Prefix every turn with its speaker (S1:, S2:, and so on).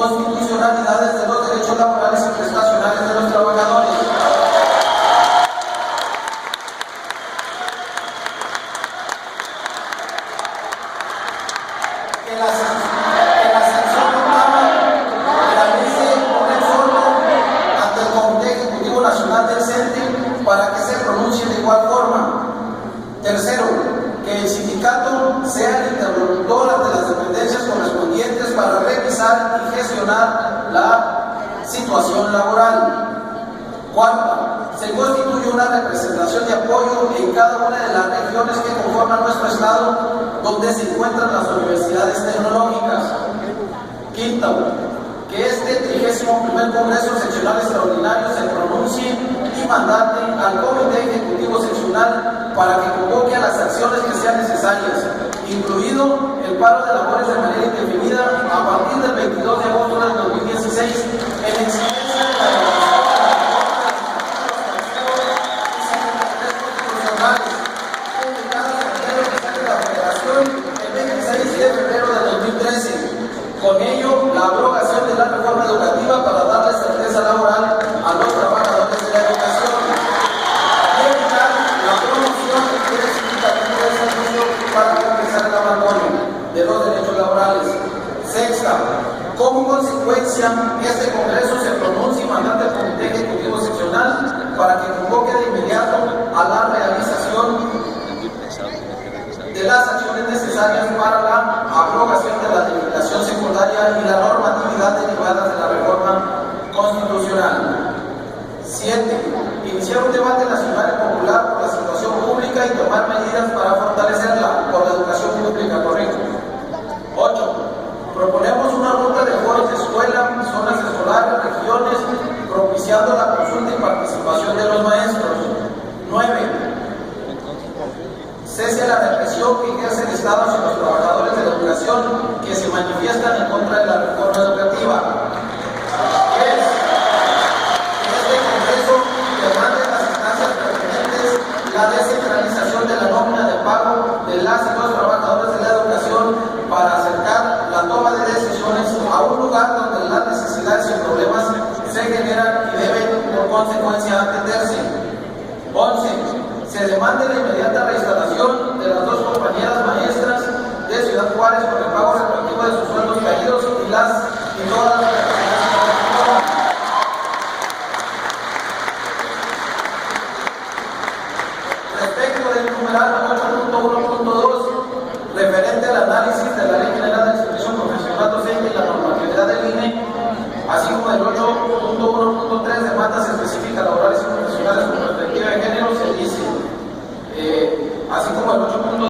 S1: constitucionalidades de los derechos laborales y prestacionales de los trabajadores. Que la sanción contable realice un exhorto ante el Comité Ejecutivo Nacional del CENTE para que se pronuncie de igual forma. Tercero, que el sindicato sea el interlocutor ante las dependencias correspondientes para revisar y gestionar la situación laboral. Cuarta, se constituye una representación de apoyo en cada una de las regiones que conforman nuestro estado donde se encuentran las universidades tecnológicas. Quinta, que este 31º Congreso Seccional Extraordinario se pronuncie y mandate al Comité Ejecutivo Seccional para que convoque a las acciones que sean necesarias, incluido el paro de labores de manera indefinida a partir del 22 de agosto del 2016 en exigencia de la con ello, la abrogación de la reforma educativa para darle certeza laboral a los trabajadores de la educación y evitar la promoción del significativo desarrollo para compensar el abandono de los derechos laborales. Sexta, como consecuencia, este Congreso se pronuncia y mandate al Comité Ejecutivo Seccional para que convoque de inmediato a la realización de las acciones necesarias para la aprobación de la legislación secundaria y la normatividad derivadas de la reforma constitucional. 7. Iniciar un debate nacional y popular por la situación pública y tomar medidas para fortalecerla por la educación pública, correcto. 8. Proponemos una ruta de foros de escuela, zonas escolares, regiones, propiciando la consulta y participación de los maestros. 9. Cese la represión que ejerce el Estado hacia los trabajadores de la educación que se manifiestan en contra de la reforma educativa. 10. Que este Congreso demande en las instancias pertinentes la descentralización de la nómina de pago de las y los trabajadores de la educación para acercar la toma de decisiones a un lugar donde las necesidades y problemas se generan y deben por consecuencia atenderse. 11. Se demanda la inmediata reinstalación de las dos compañeras maestras de Ciudad Juárez por el pago retroactivo de sus sueldos caídos y todas las prestaciones. Respecto del numeral